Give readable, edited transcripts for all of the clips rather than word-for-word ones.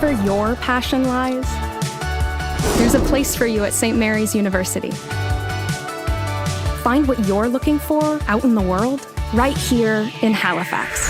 Wherever your passion lies, there's a place for you at St. Mary's University. Find what you're looking for out in the world, right here in Halifax.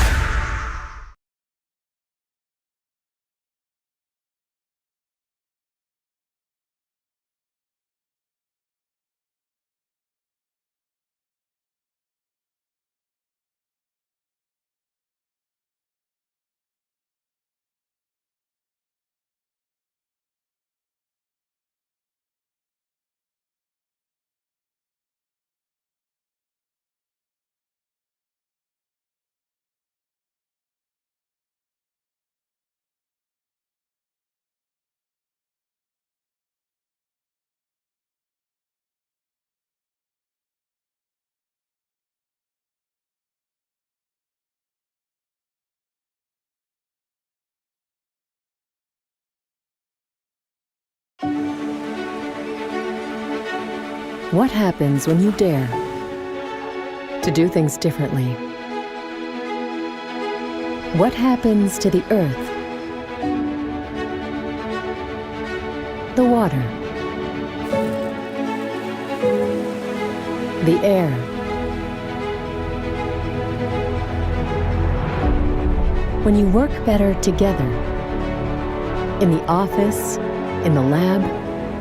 What happens when you dare to do things differently? What happens to the earth, the water, the air, when you work better together, in the office, in the lab,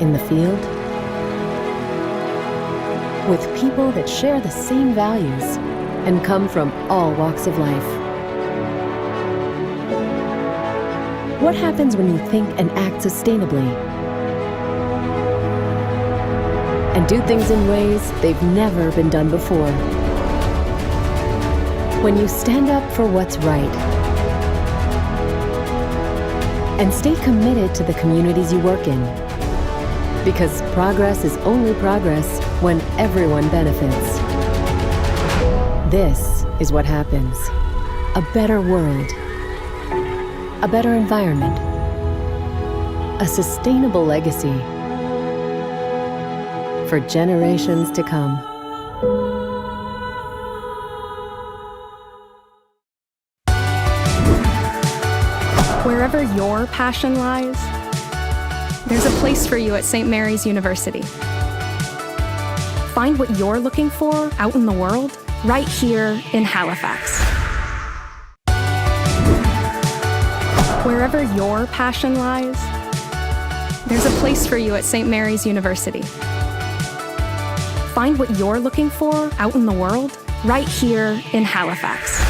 in the field, with people that share the same values and come from all walks of life? What happens when you think and act sustainably and do things in ways they've never been done before? When you stand up for what's right and stay committed to the communities you work in, because progress is only progress when everyone benefits. This is what happens. A better world, a better environment, a sustainable legacy for generations to come. Wherever your passion lies, there's a place for you at St. Mary's University. Find what you're looking for out in the world, right here in Halifax. Wherever your passion lies, there's a place for you at St. Mary's University. Find what you're looking for out in the world, right here in Halifax.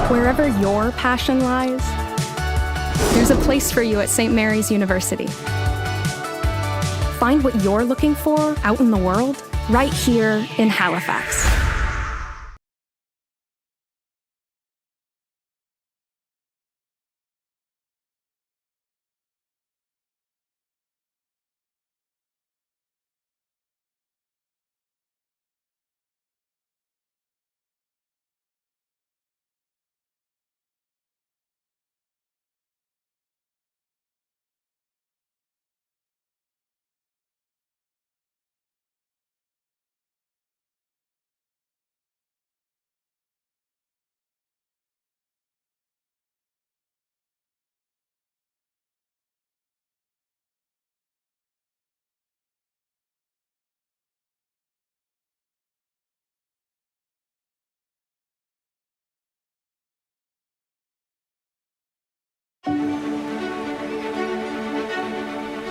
Wherever your passion lies, there's a place for you at St. Mary's University. Find what you're looking for out in the world, right here in Halifax.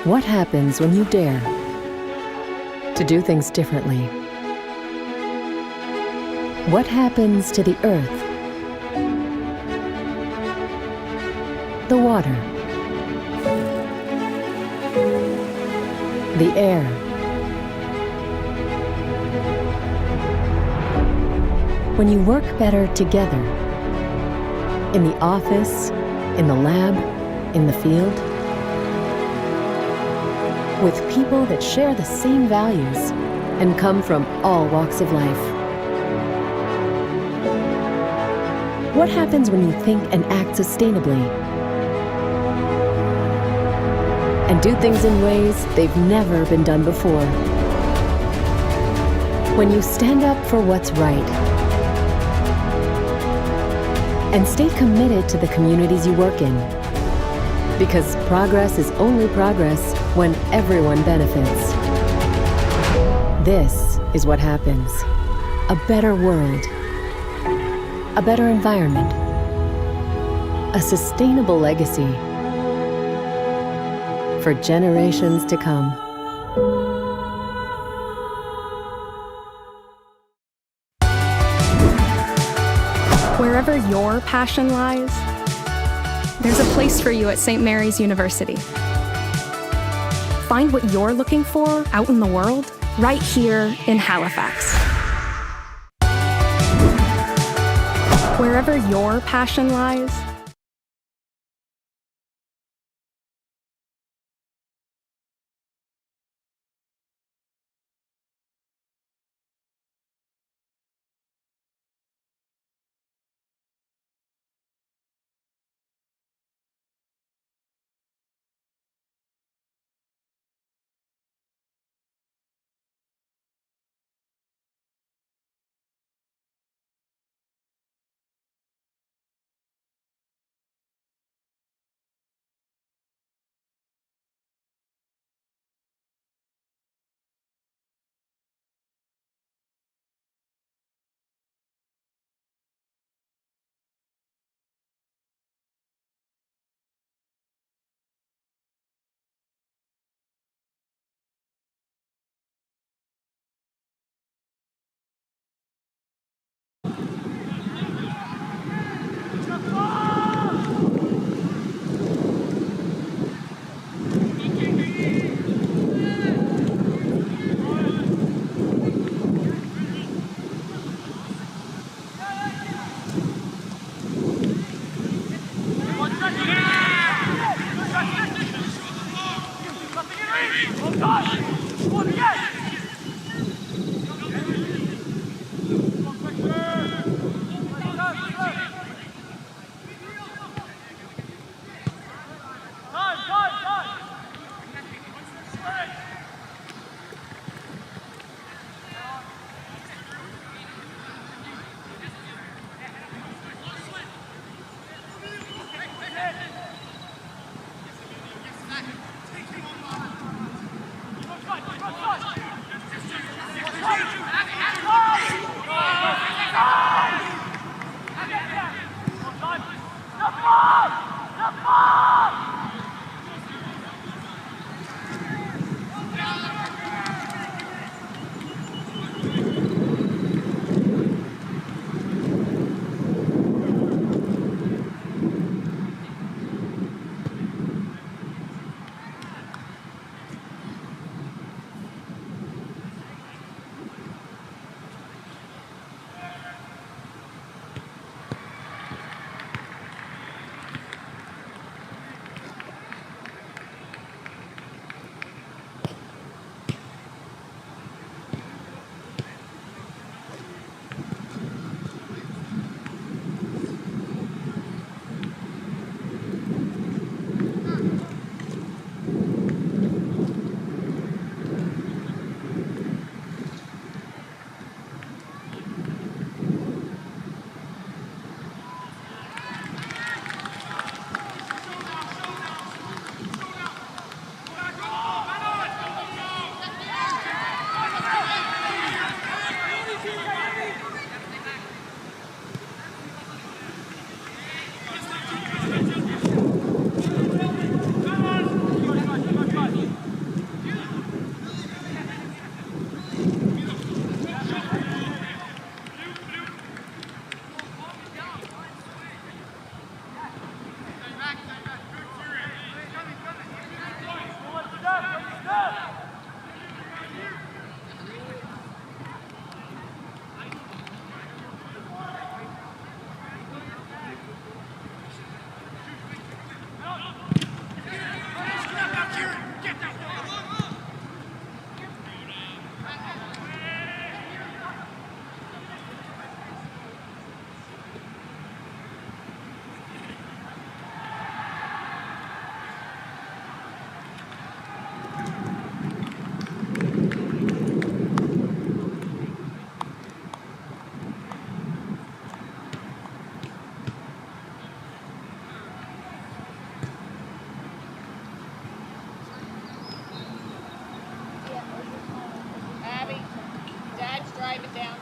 What happens when you dare to do things differently? What happens to the earth, the water, the air, when you work better together, in the office, in the lab, in the field, with people that share the same values and come from all walks of life? What happens when you think and act sustainably and do things in ways they've never been done before? When you stand up for what's right and stay committed to the communities you work in. Because progress is only progress when everyone benefits. This is what happens. A better world. A better environment. A sustainable legacy for generations to come. Wherever your passion lies, there's a place for you at St. Mary's University. Find what you're looking for out in the world, right here in Halifax. Wherever your passion lies,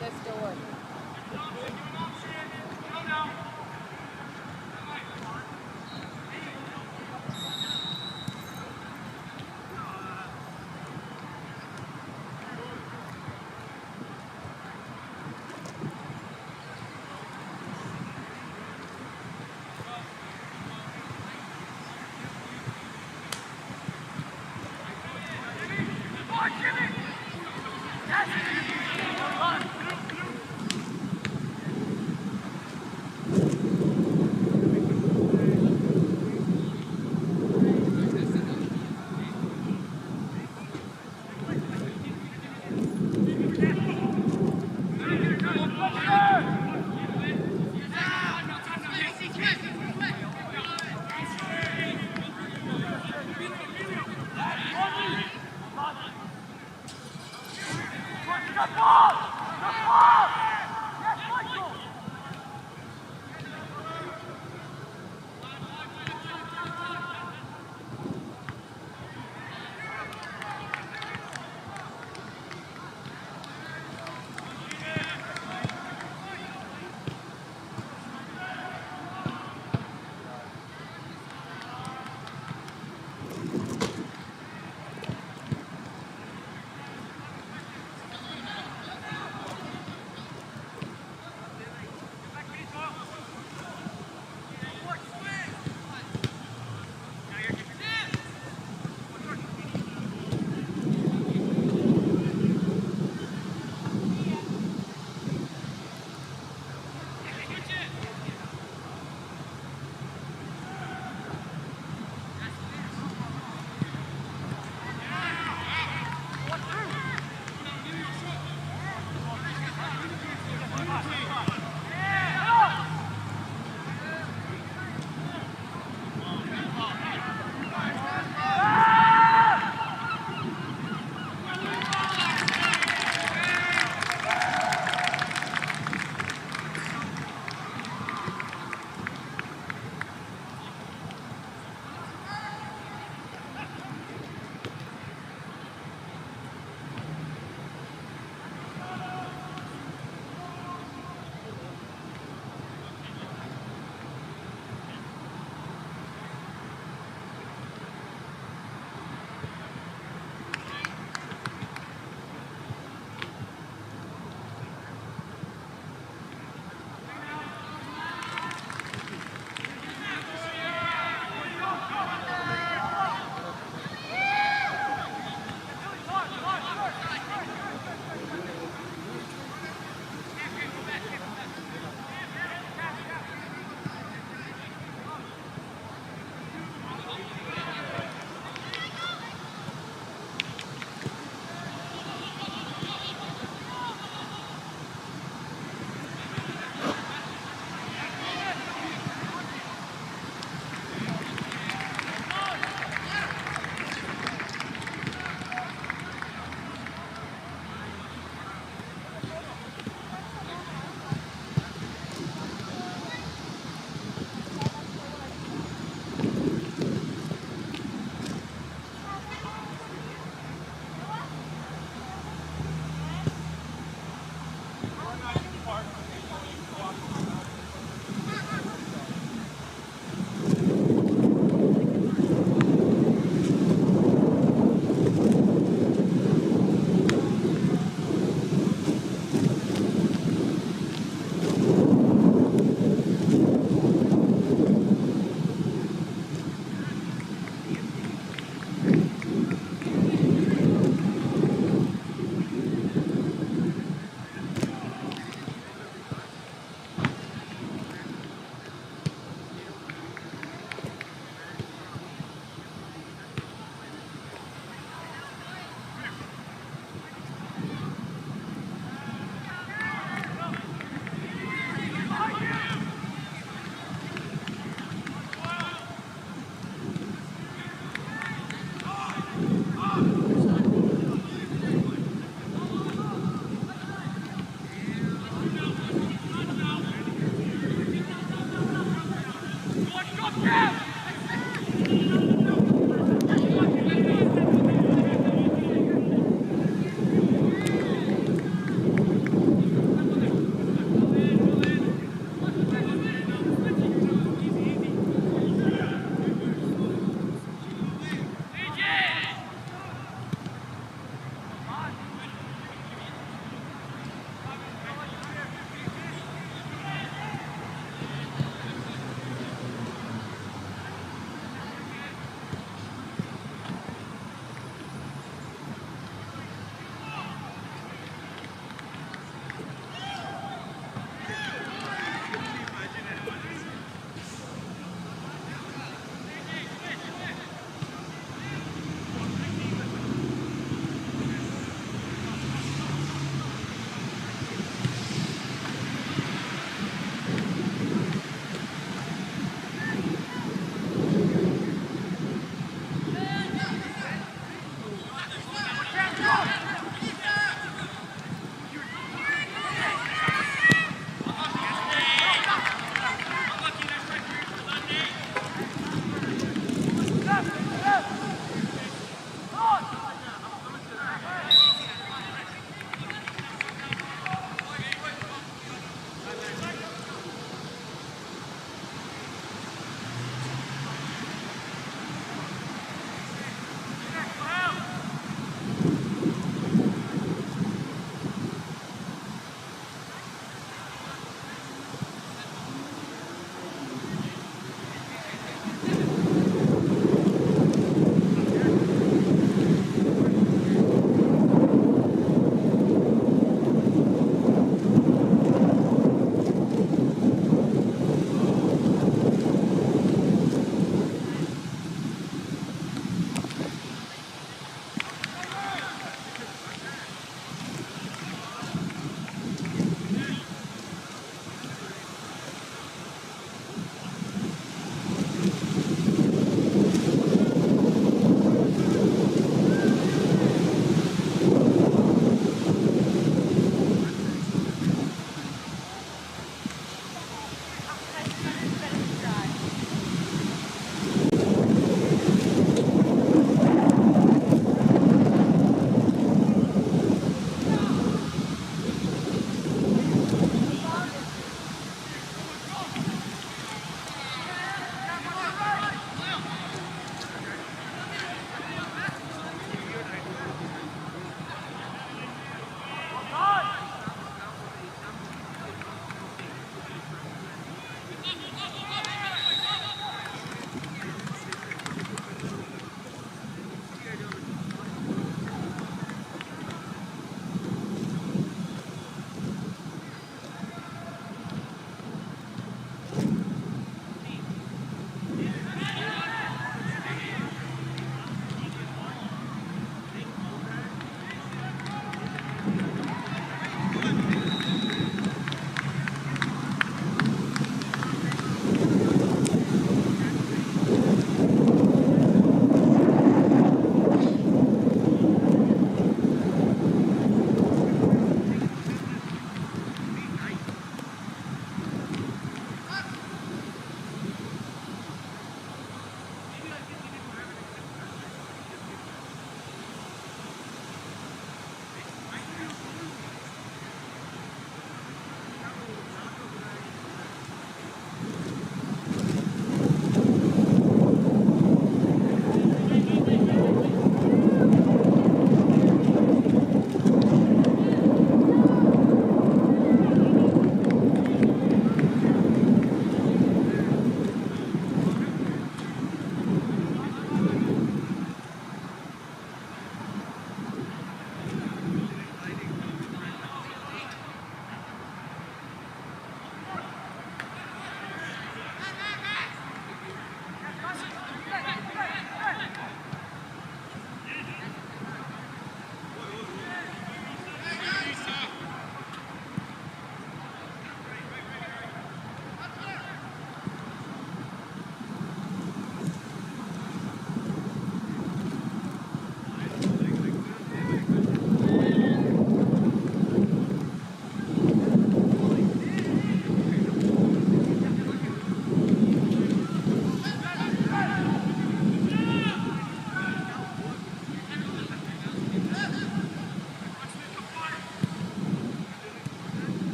Let's go!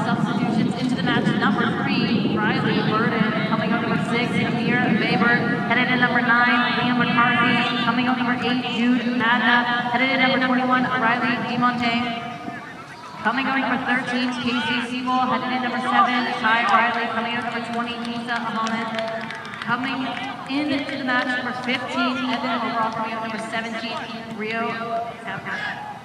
Substitutions into the match. Number 3, Riley Burden. Coming up number 6, Amir Baber. Headed in number 9, Liam McCarthy. Coming up number 8, Jude Madna. Headed in number 21, Riley DeMonte. Coming up number 13, Casey Sewell. Headed in number 7, Ty Riley. Coming up number 20, Nisa Ahmed. Coming into the match, number 15, Evan Overall. Coming up number 17, Rio Tapia.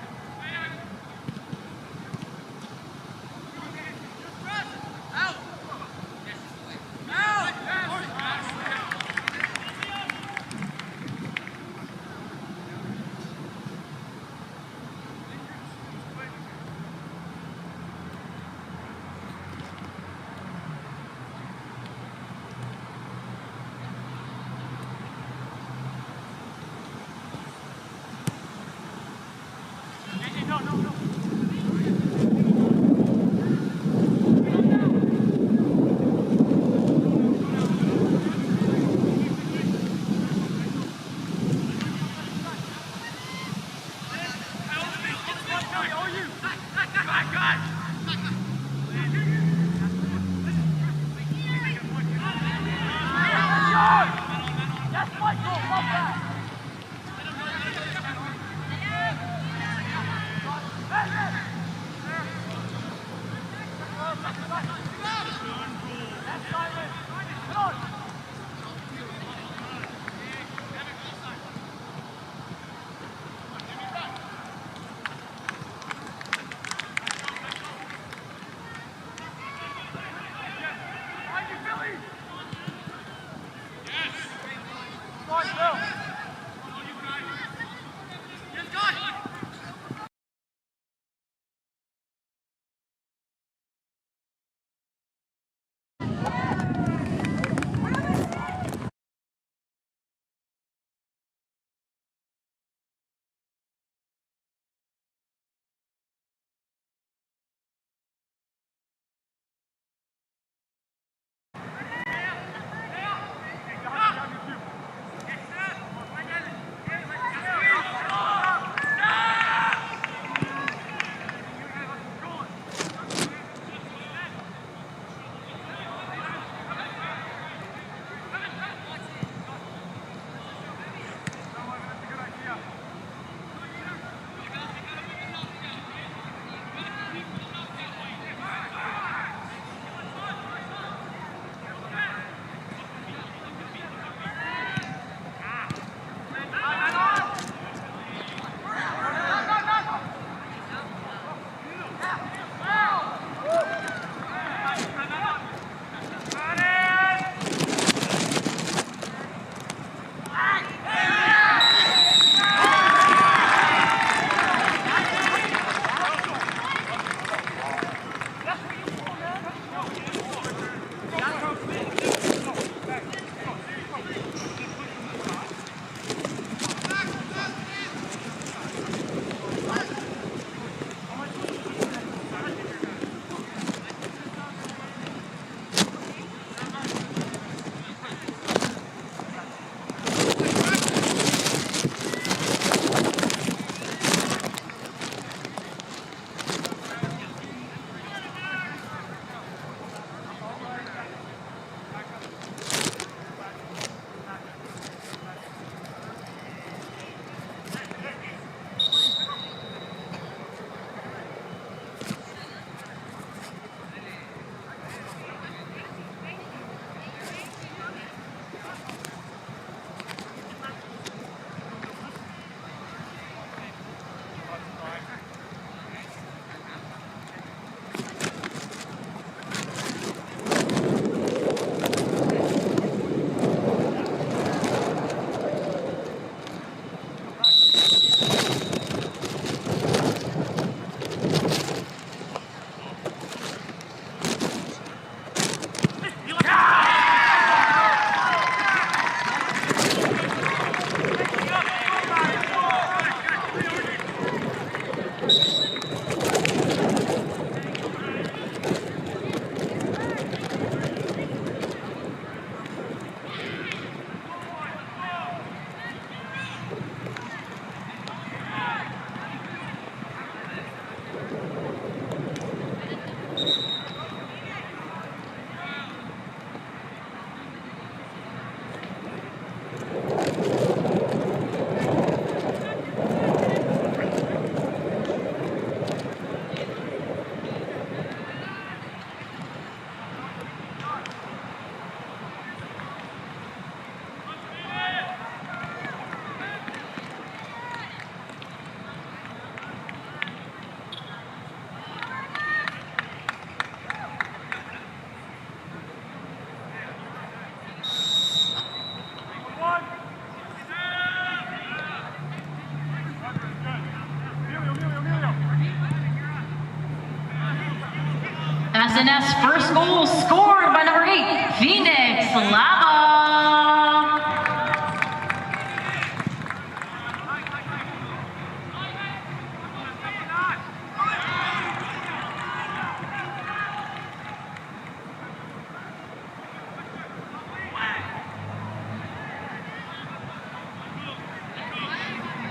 SNS first goal scored by number 8, Phoenix Lava.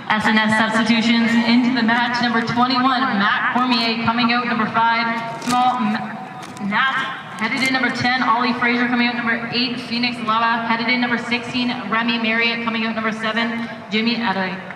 SNS substitutions into the match. Number 21, Matt Cormier coming out. Number 5, Small Nat headed in. Number 10, Ollie Fraser coming out. Number 8, Phoenix Lava headed in. Number 16, Remy Marriott coming out. Number 7, Jimmy Adai.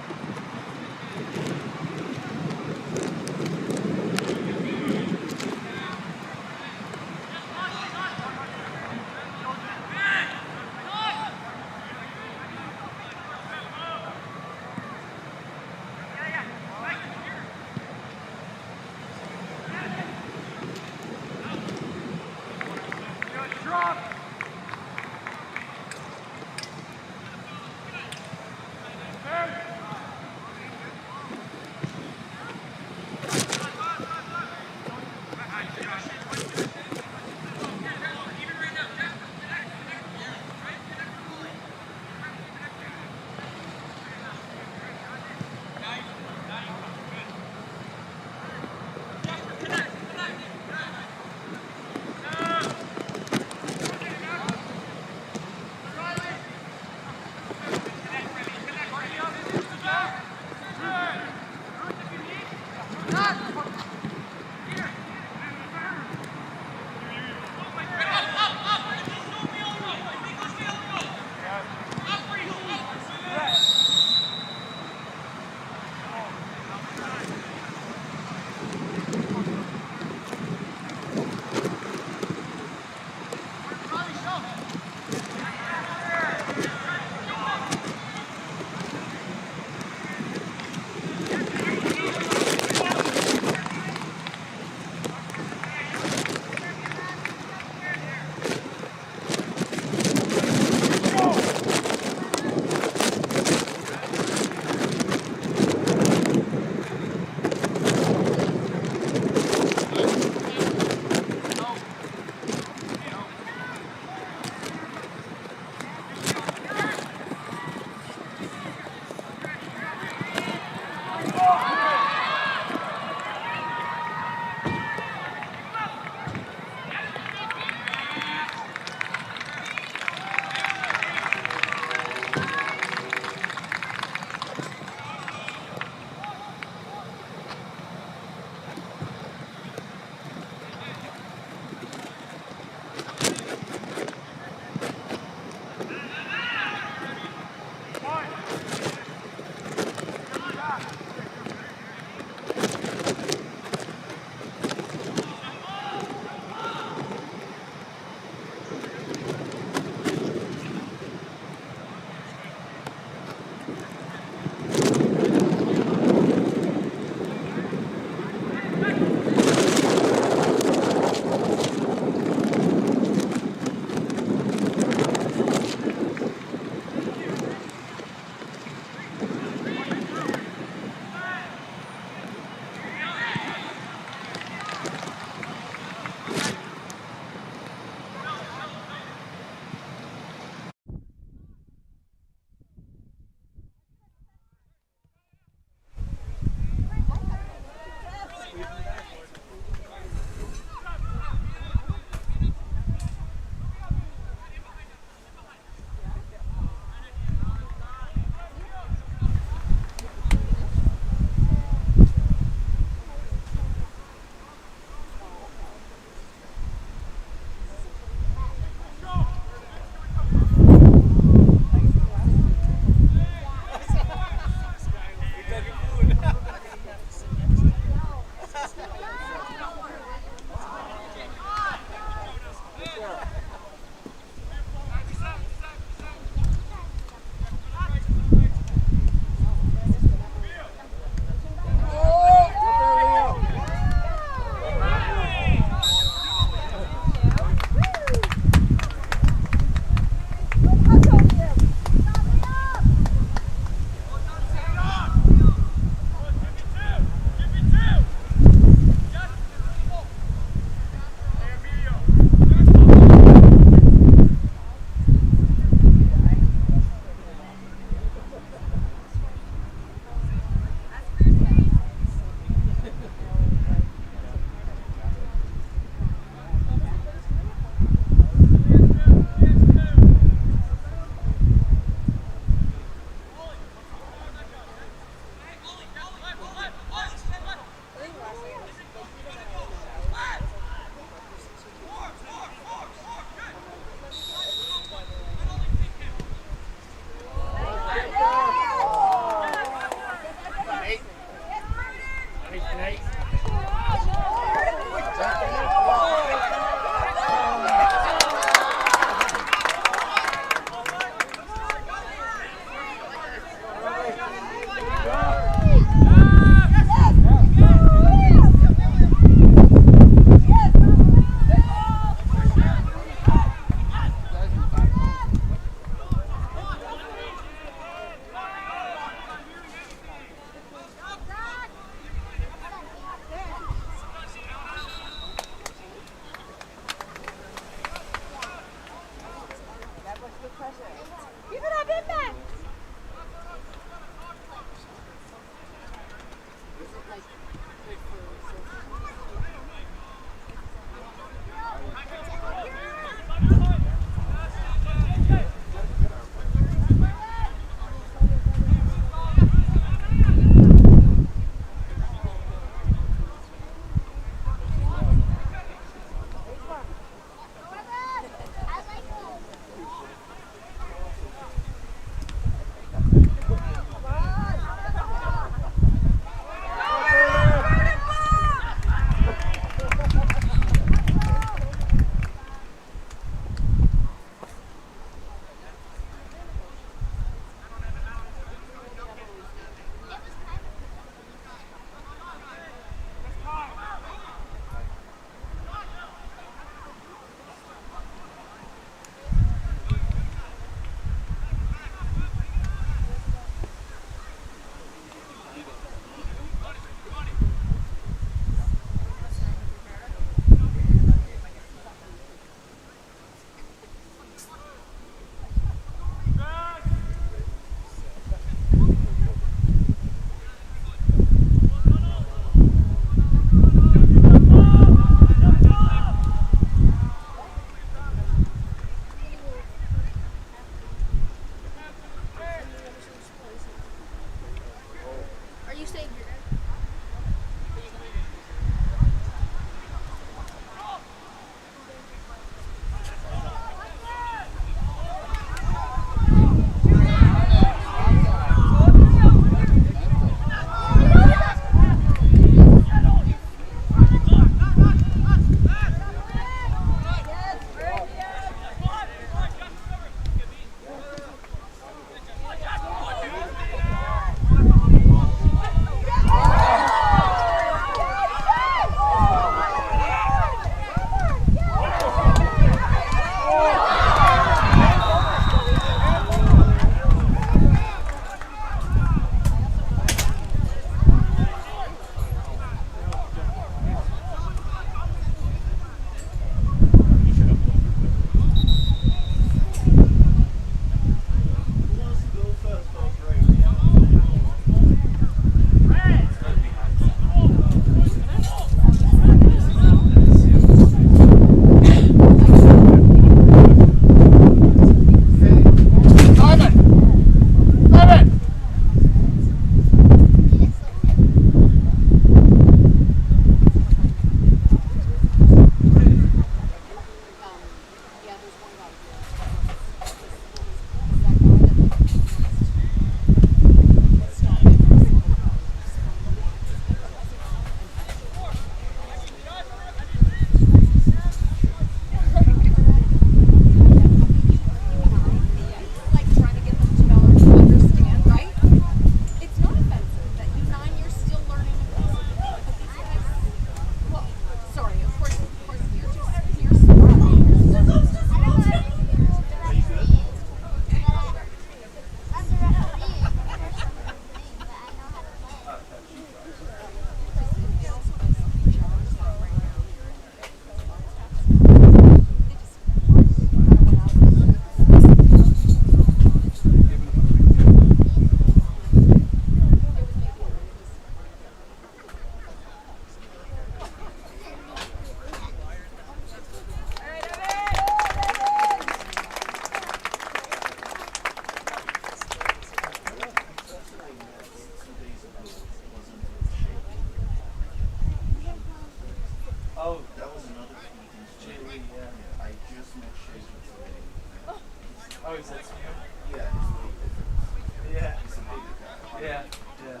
noise that's new. Yeah, it's way different. Yeah. It's a bigger car. Yeah. Yeah.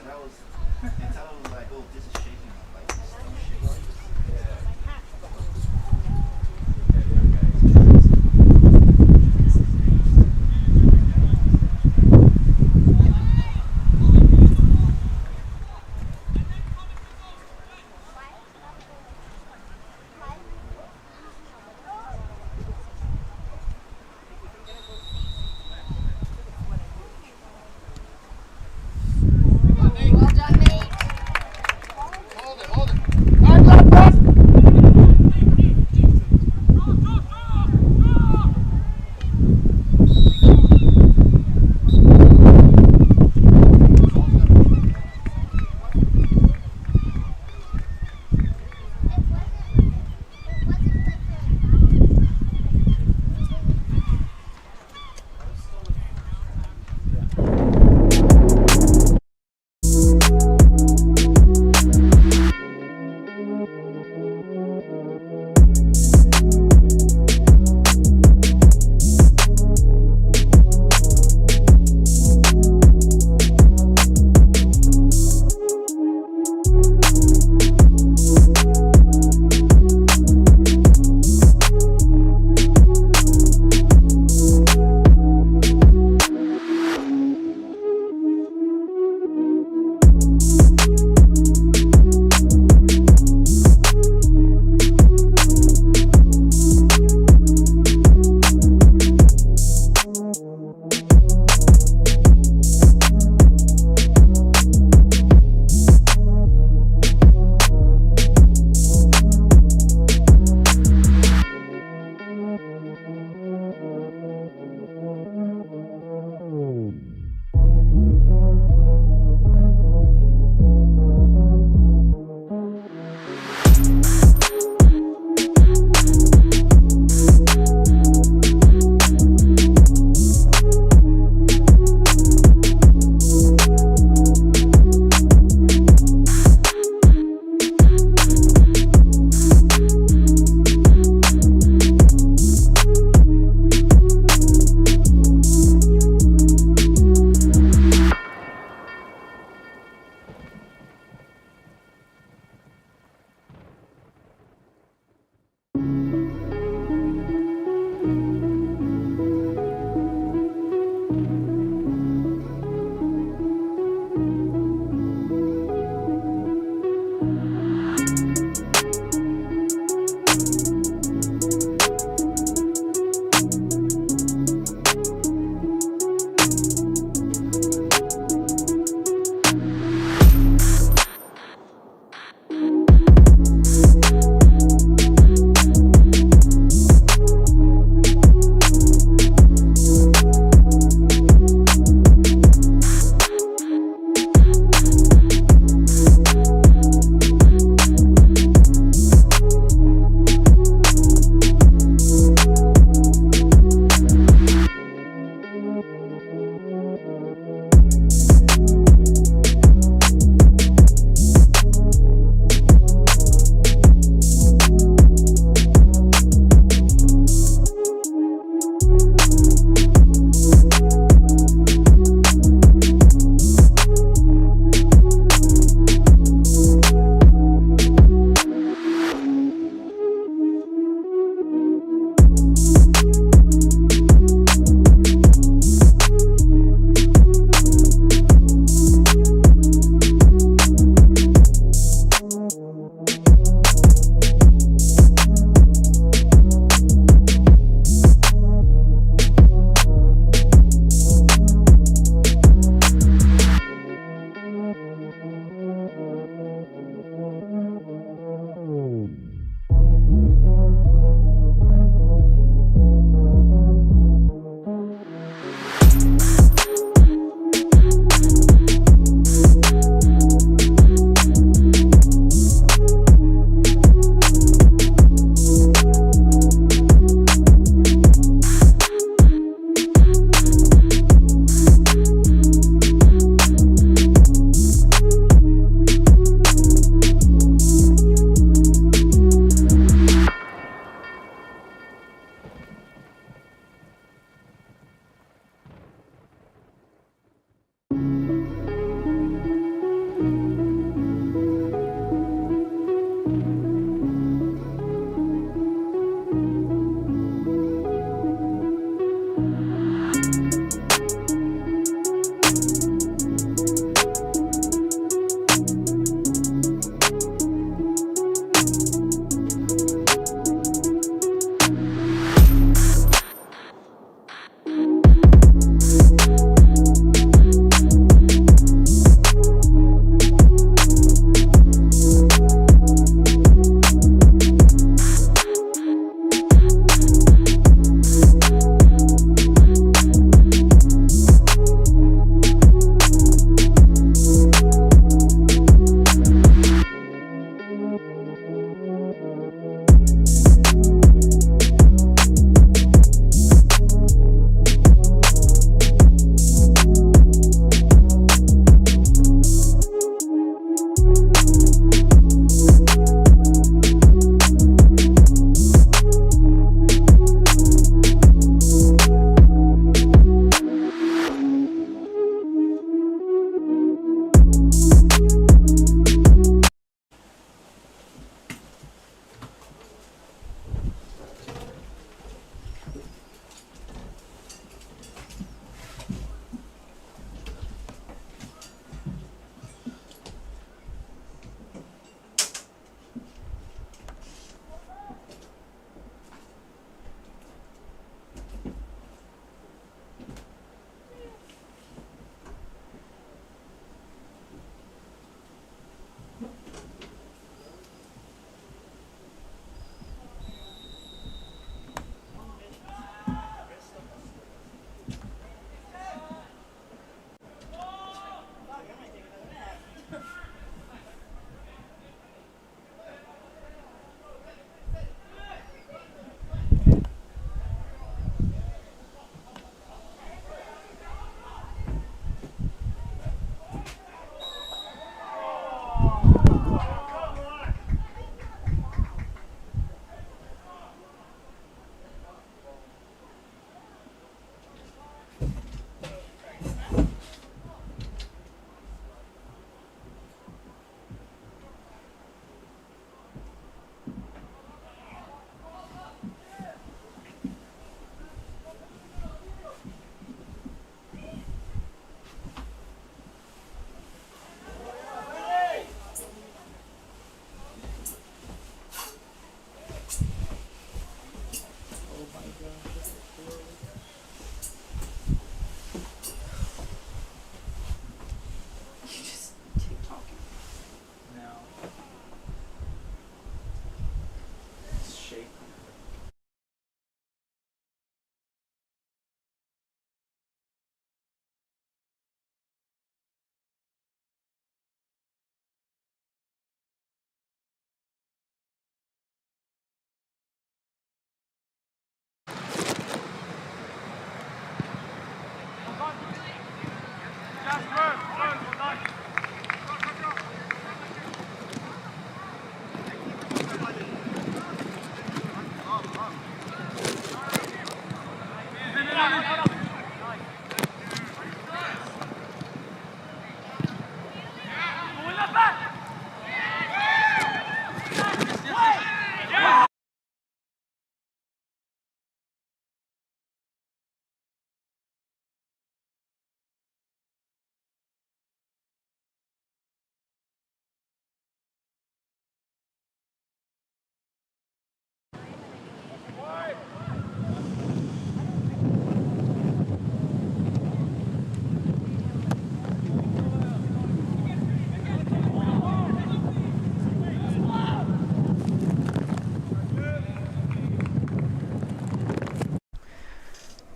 And I was, until I was like, oh, this is shaking. Like, it's still shaking.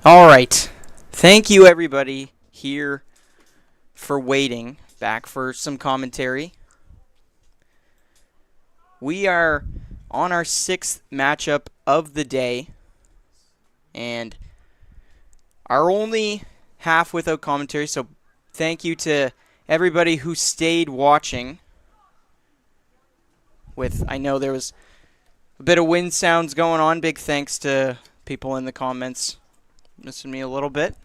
All right. Thank you, everybody, here for waiting. Back for some commentary. We are on our 6th matchup of the day, and our only half without commentary, so thank you to everybody who stayed watching. I know there was a bit of wind sounds going on. Big thanks to people in the comments missing me a little bit.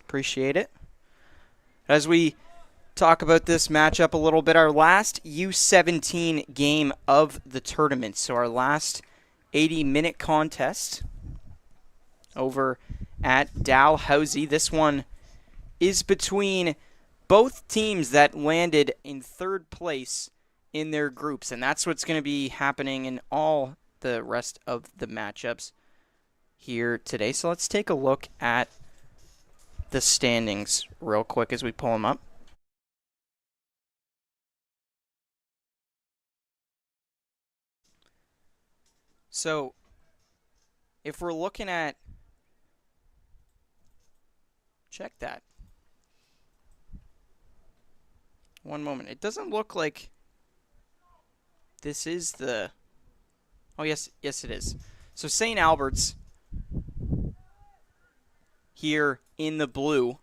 Appreciate it. As we talk about this matchup a little bit, our last U17 game of the tournament. So our last 80-minute contest over at Dal Aug. This one is between both teams that landed in 3rd place in their groups, and that's what's going to be happening in all the rest of the matchups here today. So let's take a look at the standings real quick as we pull them up. So if we're looking at, check that. One moment. It doesn't look like this is the... Oh, yes, it is. So St. Albert's here in the blue,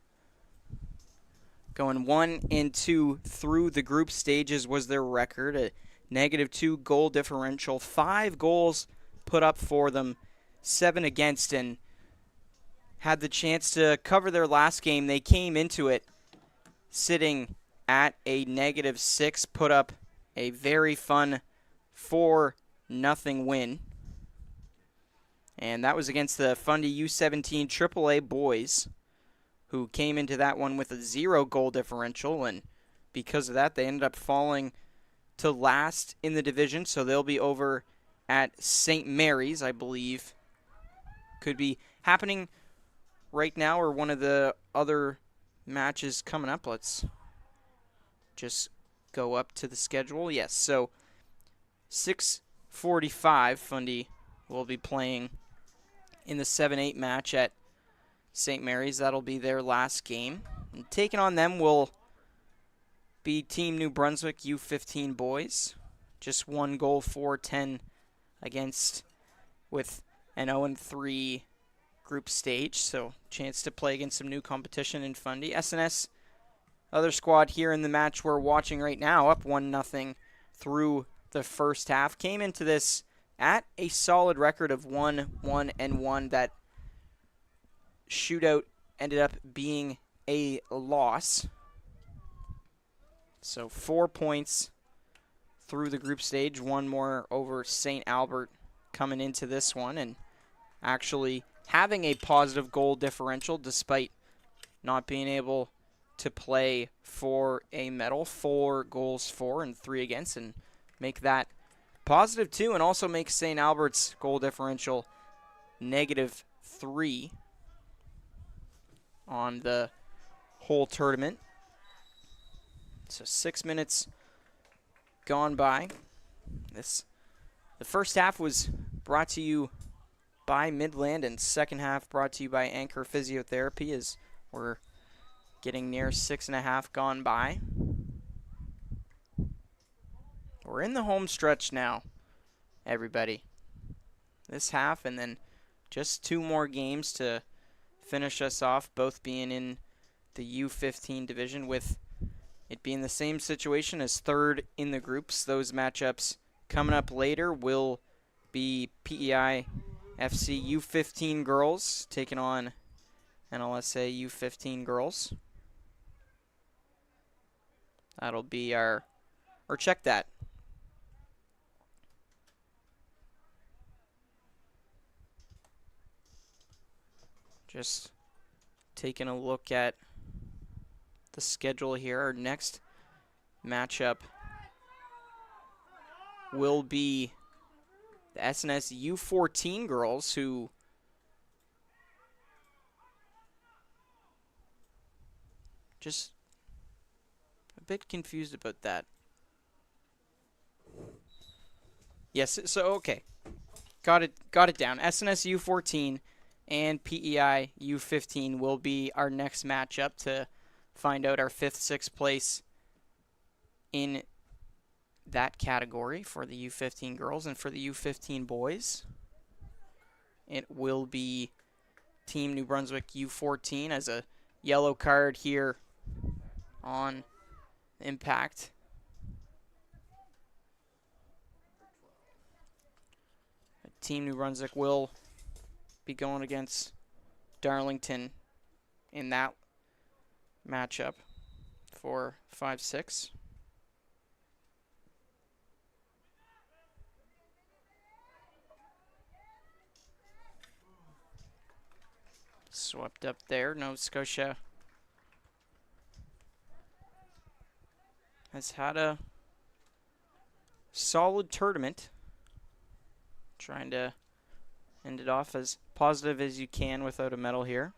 going 1-2 through the group stages was their record. A -2 goal differential, 5 goals put up for them, 7 against, and had the chance to cover their last game. They came into it sitting at a -6, put up a very fun 4-0 win. And that was against the Fundy U17 AAA boys, who came into that one with a 0 goal differential, and because of that, they ended up falling to last in the division, so they'll be over at St. Mary's, I believe. Could be happening right now, or one of the other matches coming up. Let's just go up to the schedule. Yes, so 6:45, Fundy will be playing in the 7-8 match at St. Mary's. That'll be their last game. And taking on them will be Team New Brunswick U15 boys. Just 1 goal, 4-10 against, with an 0-3 group stage. So chance to play against some new competition in Fundy. SNS, other squad here in the match we're watching right now, up 1-0 through the first half. Came into this at a solid record of 1-1-1. That shootout ended up being a loss. So 4 points through the group stage, 1 more over St. Albert coming into this one, and actually having a positive goal differential despite not being able to play for a medal. 4 goals for and 3 against, and make that positive 2, and also make St. Albert's goal differential -3 on the whole tournament. So 6 minutes gone by. The first half was brought to you by Midland, and second half brought to you by Anchor Physiotherapy, as we're getting near 6.5 gone by. We're in the home stretch now, everybody. This half, and then just 2 more games to finish us off, both being in the U15 division, with it being the same situation as third in the groups. Those matchups coming up later will be PEI FC U15 girls taking on NLSA U15 girls. That'll be or check that. Just taking a look at the schedule here. Our next matchup will be the SNS U14 girls, who just a bit confused about that. Yes, so okay. Got it down. SNS U14 and PEI U15 will be our next matchup to find out our 5th, 6th place in that category for the U15 girls. And for the U15 boys, it will be Team New Brunswick U14 as a yellow card here on Impact. Team New Brunswick will be going against Darlington in that matchup for 5-6. Swept up there. Nova Scotia has had a solid tournament. Trying to end it off as positive as you can without a medal here.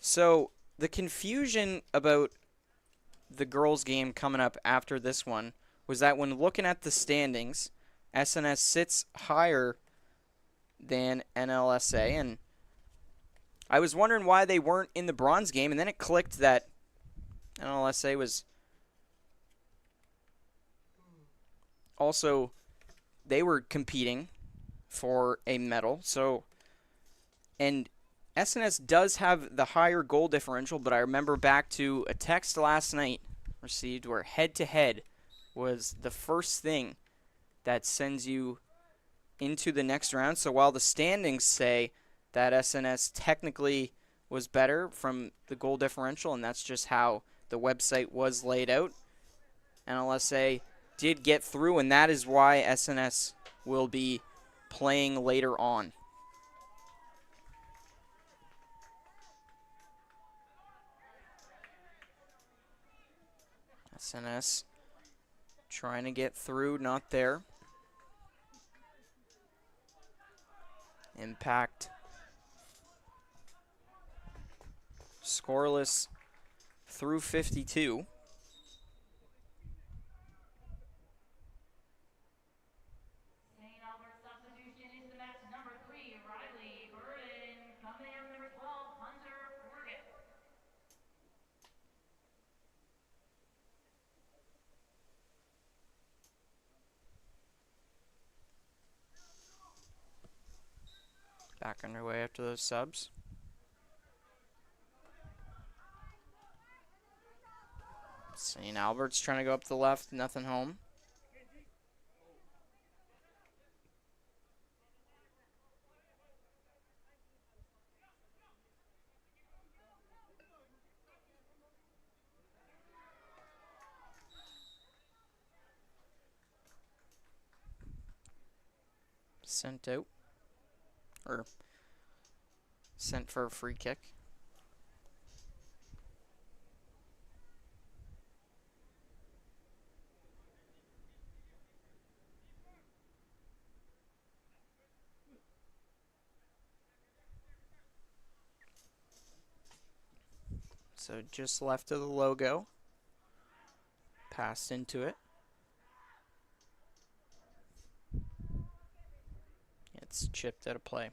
So the confusion about the girls' game coming up after this one was that when looking at the standings, SNS sits higher than NLSA, and I was wondering why they weren't in the bronze game, and then it clicked that NLSA was also, they were competing for a medal. So, and SNS does have the higher goal differential, but I remember back to a text last night received where head-to-head was the first thing that sends you into the next round. So while the standings say that SNS technically was better from the goal differential, and that's just how the website was laid out, NLSA did get through, and that is why SNS will be playing later on. SNS trying to get through, not there. Impact scoreless through 52. St. Albert's substitution is the match number 3, Riley Burden. Coming in number 12, Hunter Morgan. Back underway after those subs. St. Albert's trying to go up the left, nothing home. Sent out. Or sent for a free kick. So just left of the logo. Passed into it. It's chipped out of play.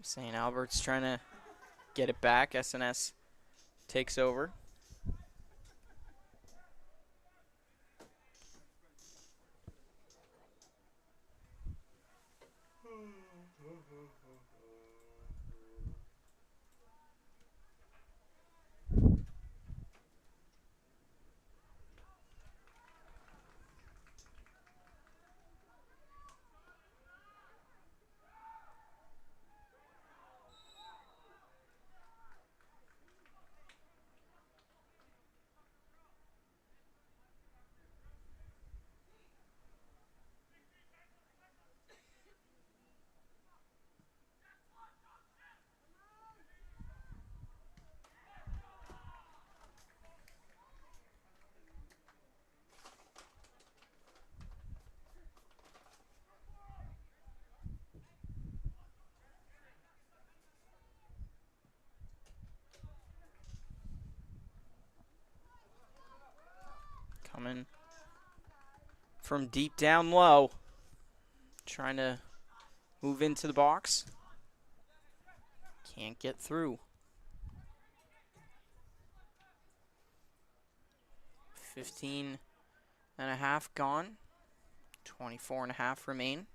St. Albert's trying to get it back. SNS takes over. Coming from deep down low. Trying to move into the box. Can't get through. 15 and a half gone. 24.5 remain.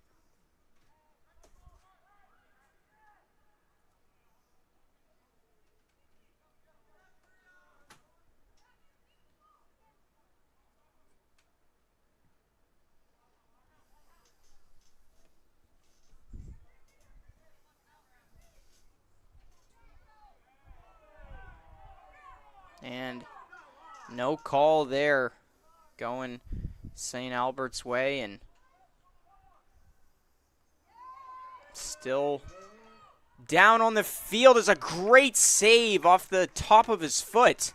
And no call there, going St. Albert's way, and still down on the field is a great save off the top of his foot.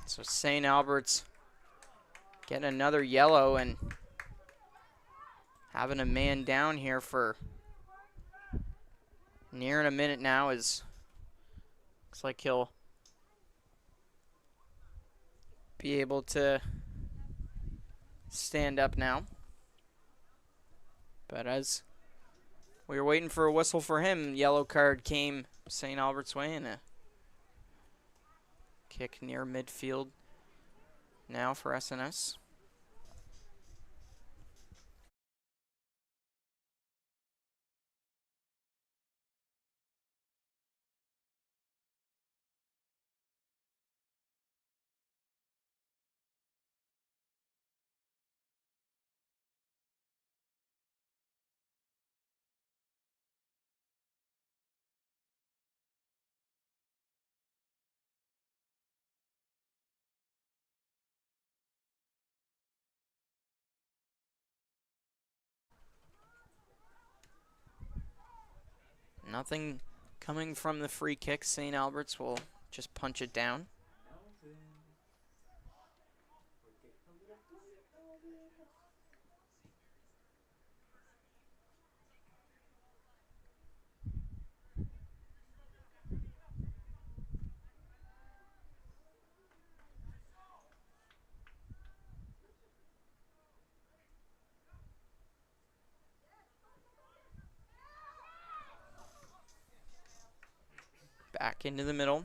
So St. Albert's getting another yellow and having a man down here for nearing a minute now. Looks like he'll be able to stand up now. But as we were waiting for a whistle for him, yellow card came St. Albert's way, and a kick near midfield now for SNS. Nothing coming from the free kick. St. Albert's will just punch it down. Back into the middle.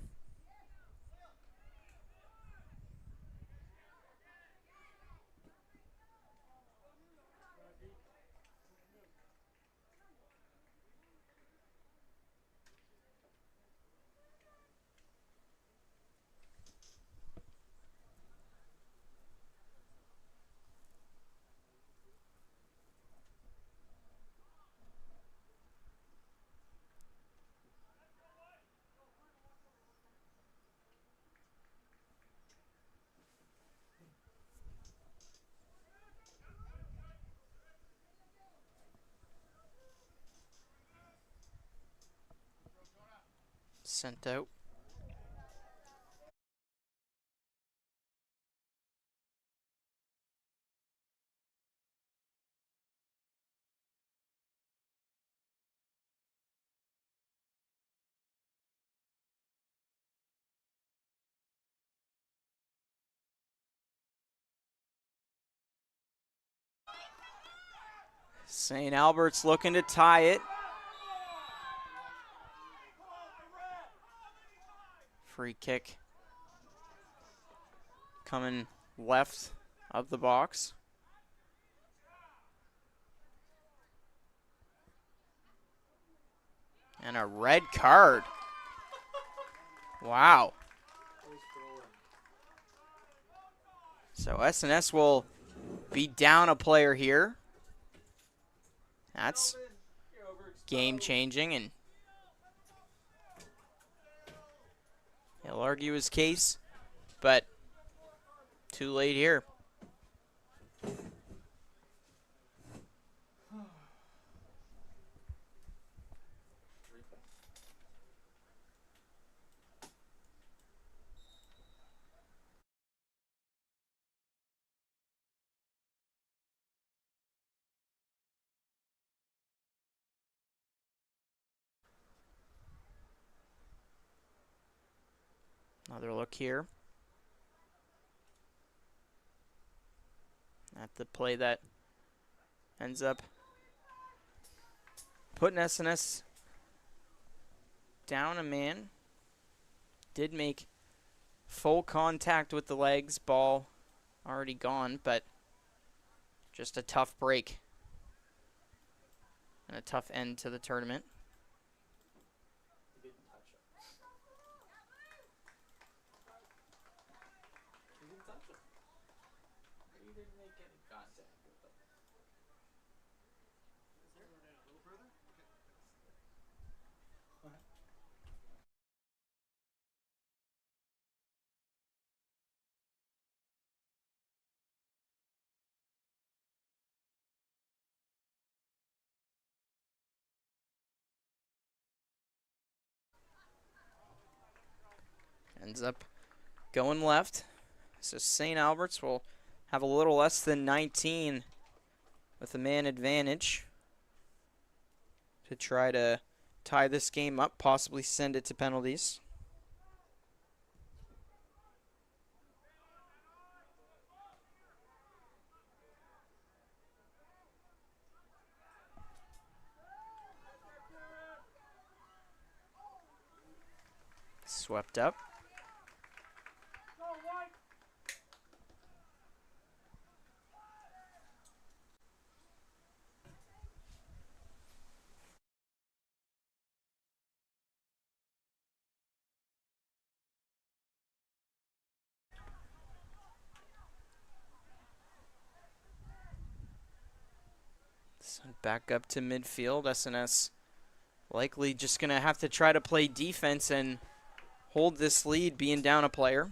Sent out. St. Albert's looking to tie it. Free kick coming left of the box. And a red card. Wow. So SNS will be down a player here. That's game changing, and he'll argue his case, but too late here. Another look here at the play that ends up putting SNS down a man. Did make full contact with the legs. Ball already gone, but just a tough break and a tough end to the tournament. He didn't touch him. He didn't touch him. He didn't make any contact with him. Ends up going left. So St. Albert's will have a little less than 19 with a man advantage to try to tie this game up, possibly send it to penalties. Swept up. Sent back up to midfield. SNS likely just going to have to try to play defense and hold this lead, being down a player.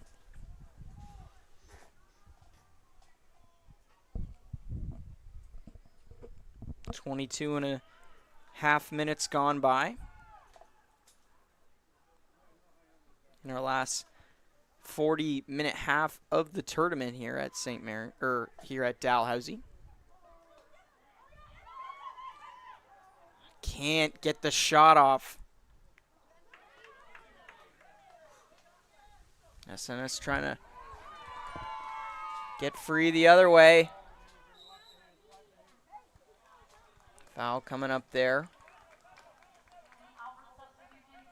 .22.5 minutes gone by in our last 40-minute half of the tournament here at St. Mary, or here at Dalhousie. Can't get the shot off. SNS trying to get free the other way. Foul coming up there.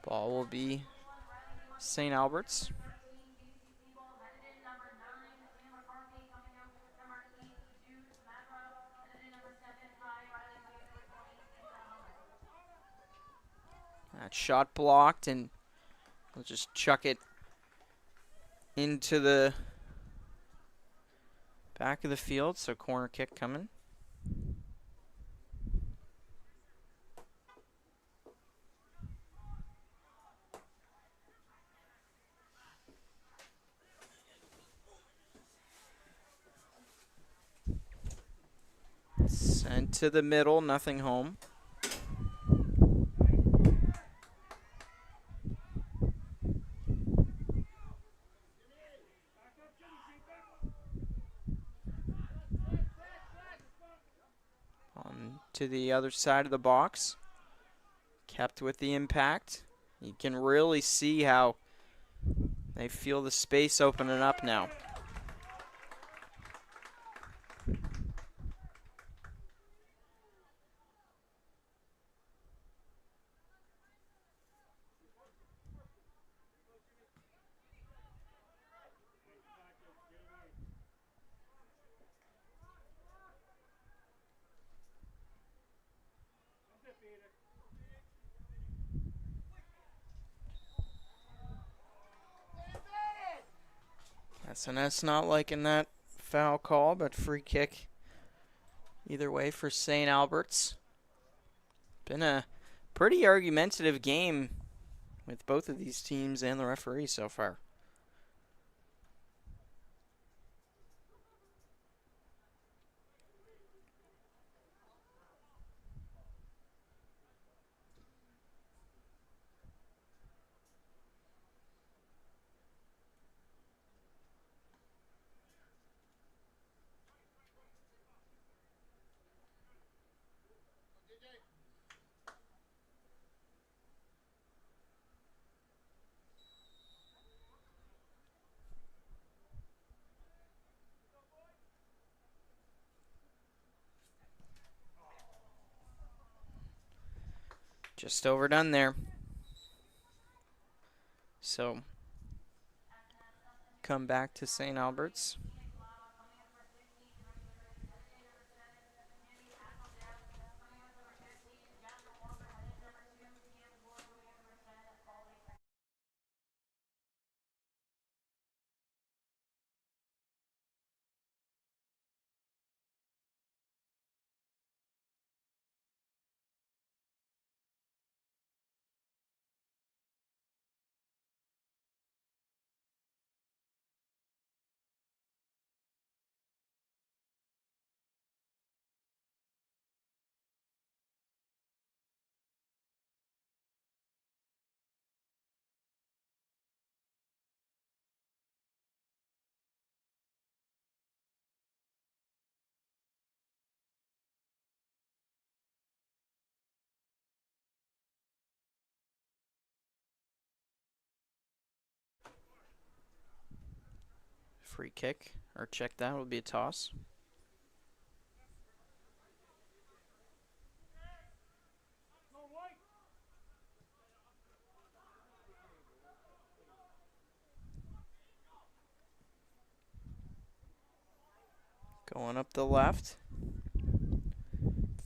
Ball will be St. Albert's. That shot blocked, and we'll just chuck it into the back of the field, so corner kick coming. Sent to the middle, nothing home. On to the other side of the box. Kept with the impact. You can really see how they feel the space opening up now. SNS not liking that foul call, but free kick either way for St. Albert's. Been a pretty argumentative game with both of these teams and the referee so far. Just overdone there. So, come back to St. Albert's. Free kick, or check that, would be a toss. Going up the left.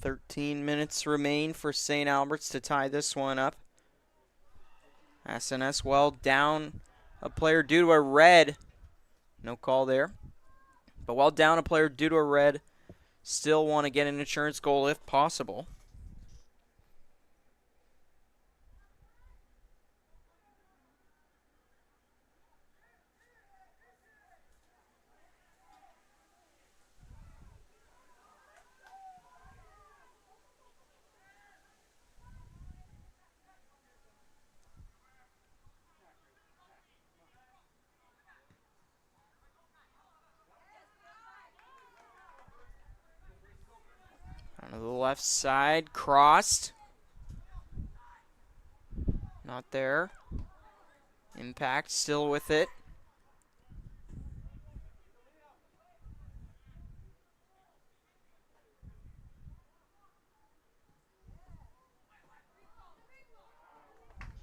13 minutes remain for St. Albert's to tie this one up. SNS well down a player due to a red. No call there. But while down a player due to a red, still want to get an insurance goal if possible. On the left side, crossed. Not there. Impact still with it.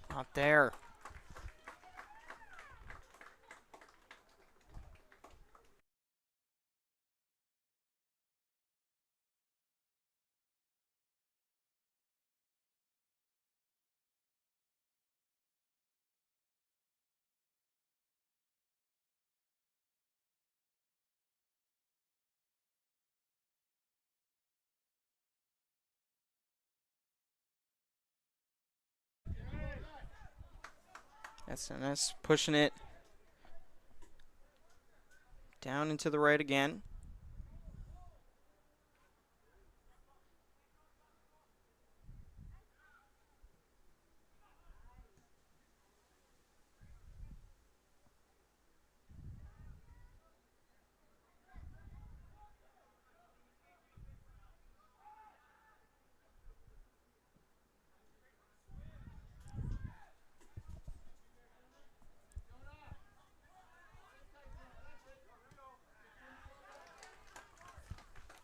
Not there. SNS pushing it down into the right again.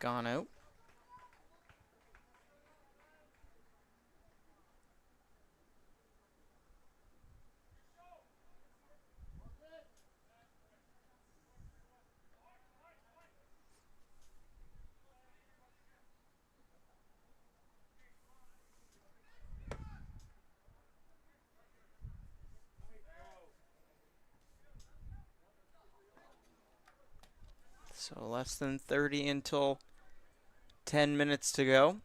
Gone out. So less than 30 until 10 minutes to go.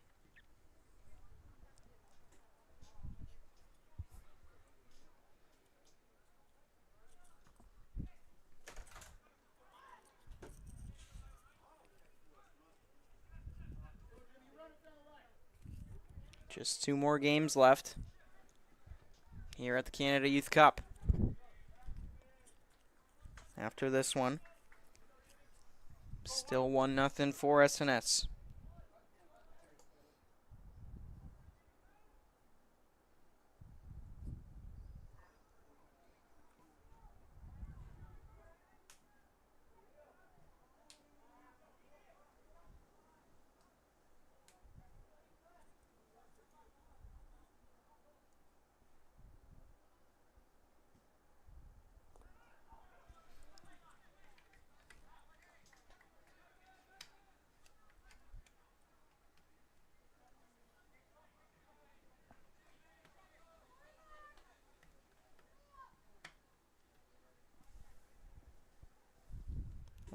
Just 2 more games left here at the Canada Youth Cup. After this one, still 1-0 for SNS.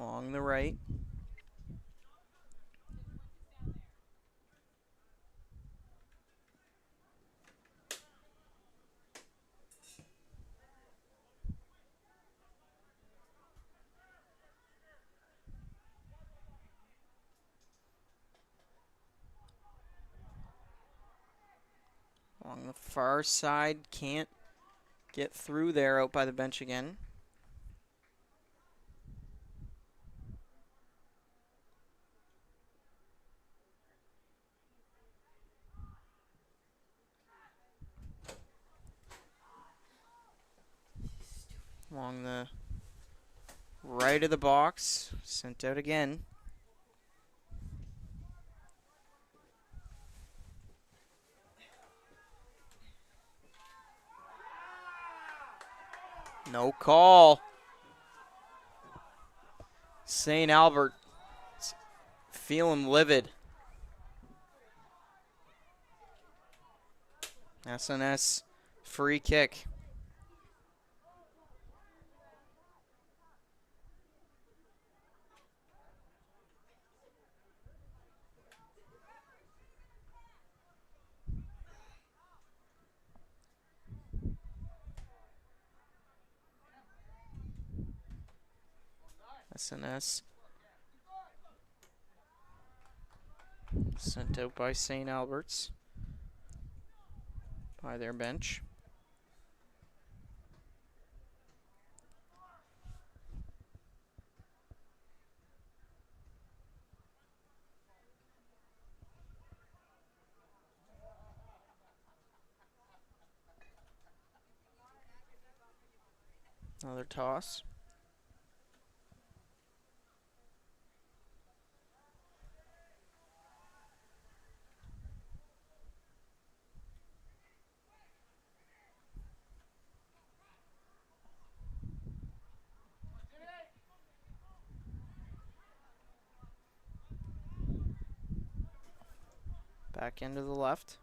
along the right. Along the far side, can't get through there, out by the bench again. Along the right of the box, sent out again. No call. St. Albert feeling livid. SNS free kick. SNS sent out by St. Albert's by their bench. Another toss. Back into the left.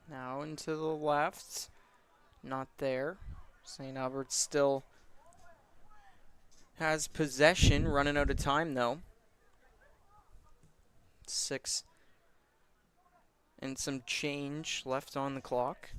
Now into the left. Not there. St. Albert still has possession. Running out of time, though. 6 and some change left on the clock.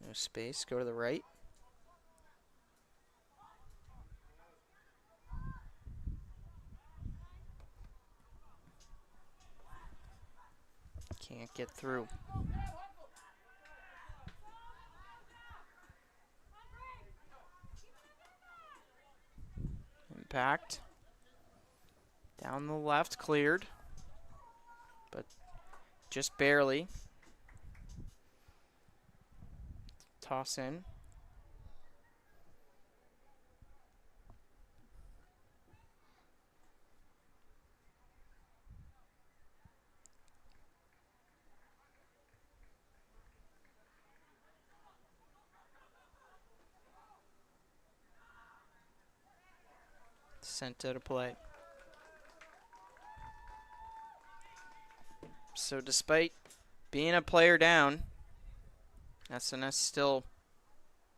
No space. Go to the right. Can't get through. Impact. Down the left, cleared. But just barely. Toss in. Sent out of play. So despite being a player down, SNS still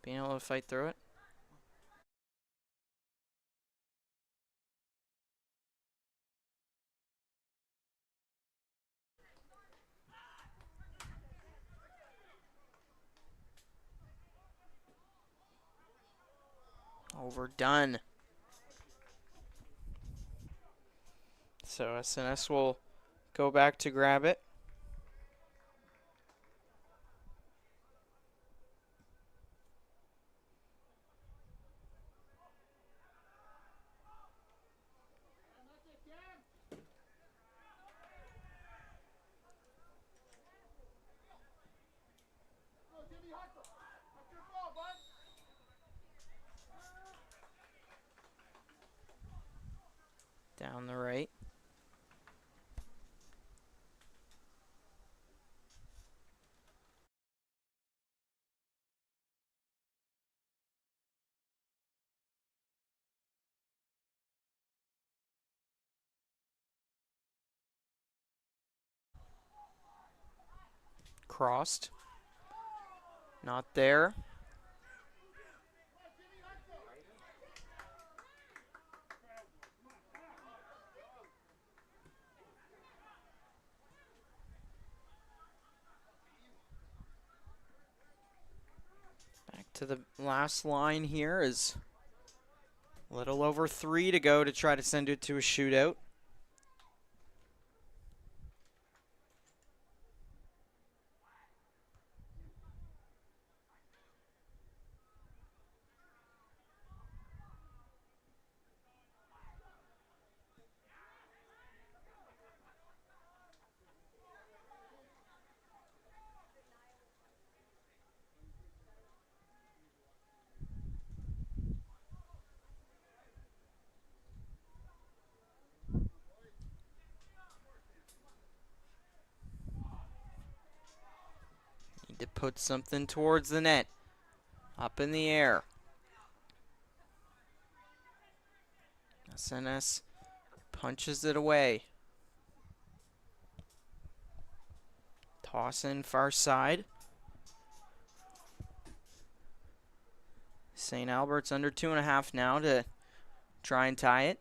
being able to fight through it. Overdone. So SNS will go back to grab it. crossed. Not there. Back to the last line here is a little over 3 to go to try to send it to a shootout. Need to put something towards the net. Up in the air. SNS punches it away. Toss in far side. St. Albert's under 2.5 now to try and tie it.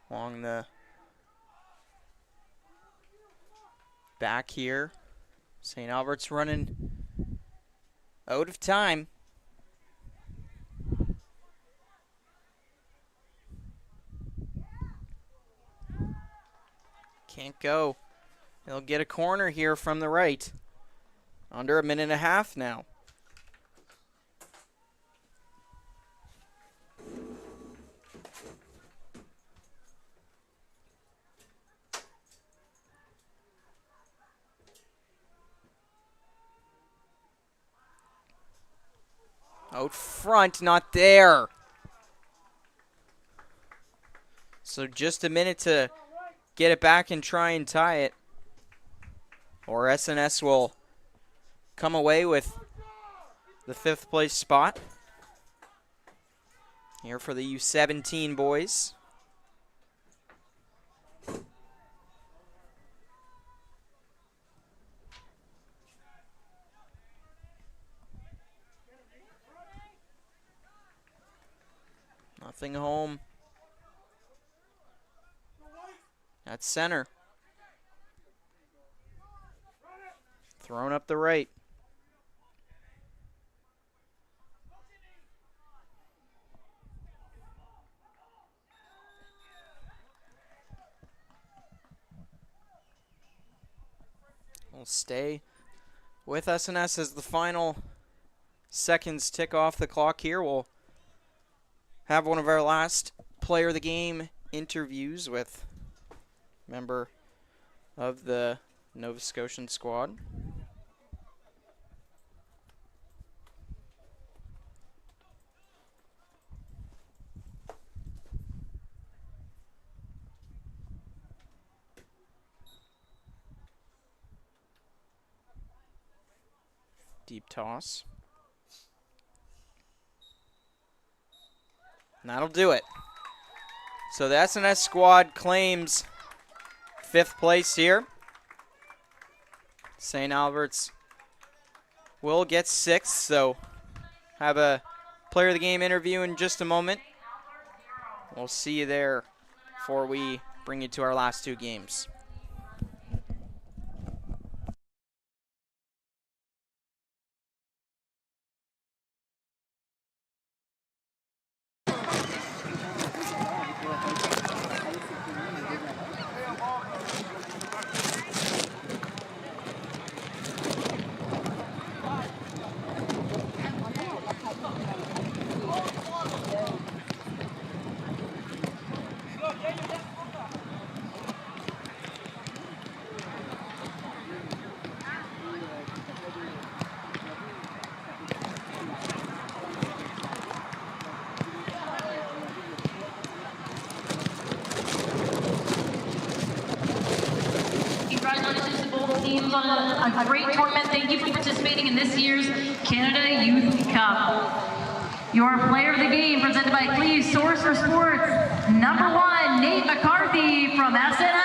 Along the back here. St. Albert's running out of time. Can't go. They'll get a corner here from the right. Under 1.5 minutes now. Out front, not there. So just a minute to get it back and try and tie it. Or SNS will come away with the 5th place spot. Here for the U17 boys. Nothing home. That's center. Thrown up the right. We'll stay with SNS as the final seconds tick off the clock here. We'll have one of our last player of the game interviews with a member of the Nova Scotian squad. Deep toss. And that'll do it. So the SNS squad claims 5th place here. St. Albert's will get 6th, so have a player of the game interview in just a moment. We'll see you there before we bring you to our last 2 games. teams on a great tournament. Thank you for participating in this year's Canada Youth Cup. Your player of the game presented by Cleve's Source for Sports, number 1, Nate McCarthy from SNS.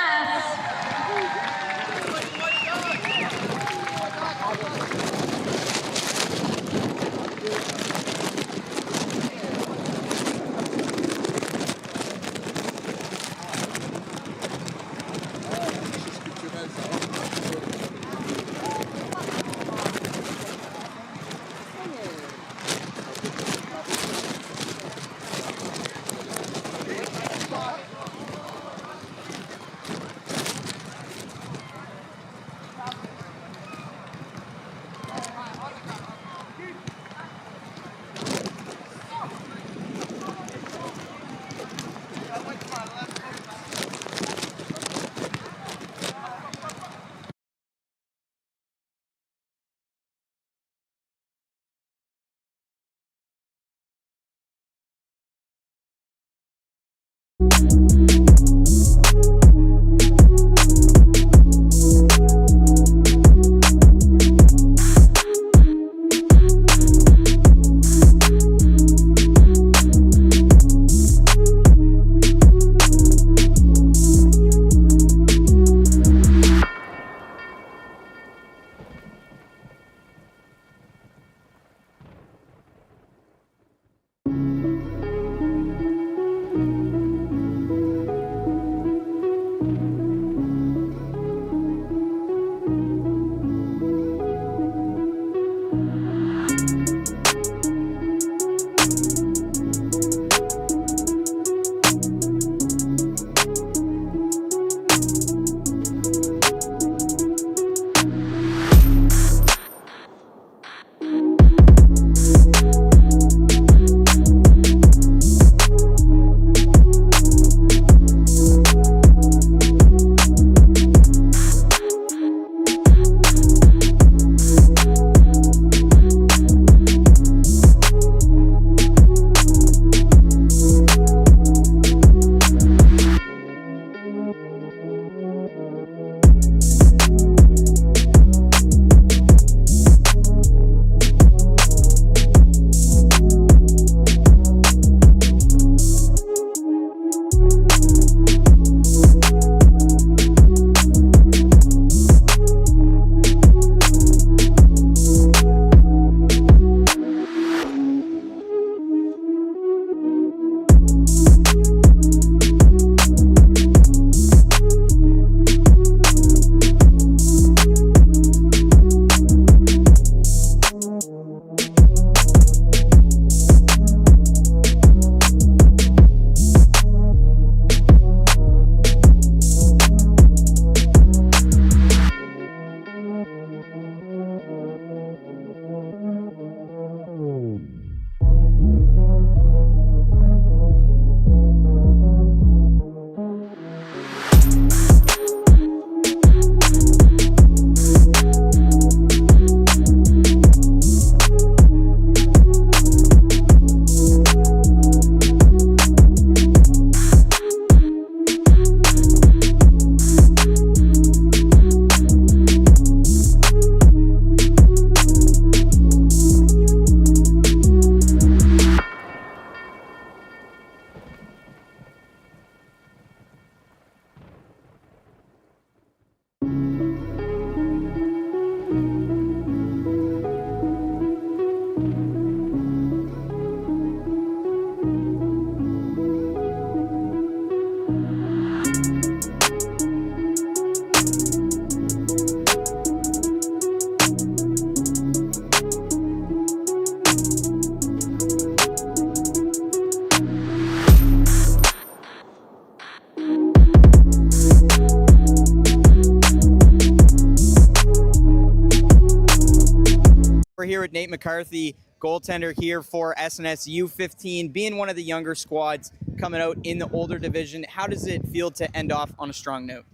We're here with Nate McCarthy, goaltender here for SNS U15, being one of the younger squads coming out in the older division. How does it feel to end off on a strong note?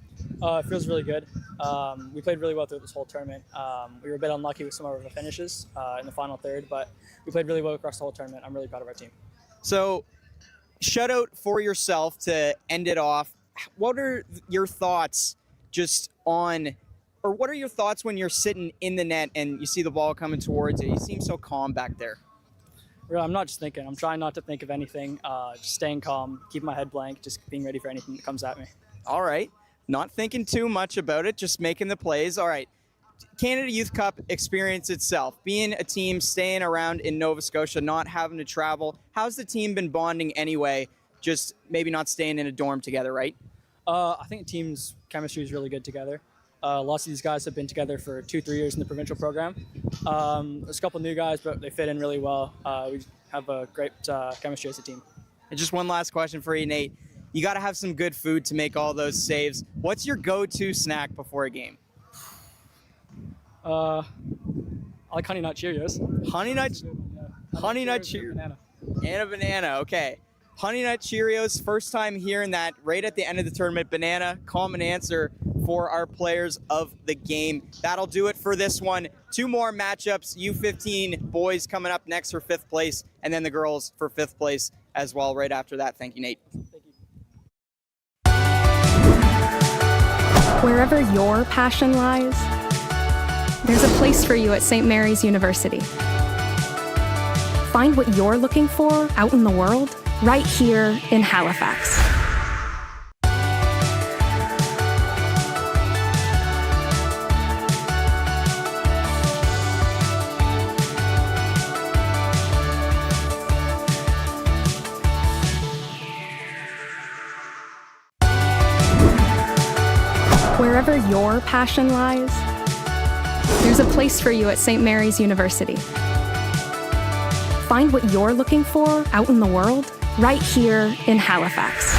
It feels really good. We played really well through this whole tournament. We were a bit unlucky with some of our finishes in the final third, but we played really well across the whole tournament. I'm really proud of our team. So, shutout for yourself to end it off. What are your thoughts just on or what are your thoughts when you're sitting in the net and you see the ball coming towards you? You seem so calm back there. Really, I'm not just thinking. I'm trying not to think of anything. Just staying calm, keeping my head blank, just being ready for anything that comes at me. All right. Not thinking too much about it, just making the plays. All right. Canada Youth Cup experience itself, being a team staying around in Nova Scotia, not having to travel. How's the team been bonding anyway? Just maybe not staying in a dorm together, right? I think the team's chemistry is really good together. Lots of these guys have been together for 2-3 years in the provincial program. There's a couple new guys, but they fit in really well. We have a great chemistry as a team. And just one last question for you, Nate. You got to have some good food to make all those saves. What's your go-to snack before a game? I like Honey Nut Cheerios. Honey Nut Cheerios Cheerios and a banana. Okay. Honey Nut Cheerios, first time hearing that right at the end of the tournament. Banana, common answer for our players of the game. That'll do it for this one. 2 more matchups. U15 boys coming up next for 5th place, and then the girls for 5th place as well right after that. Thank you, Nate. Thank you. Wherever your passion lies, there's a place for you at St. Mary's University. Find what you're looking for out in the world right here in Halifax. Wherever your passion lies, there's a place for you at St. Mary's University. Find what you're looking for out in the world right here in Halifax.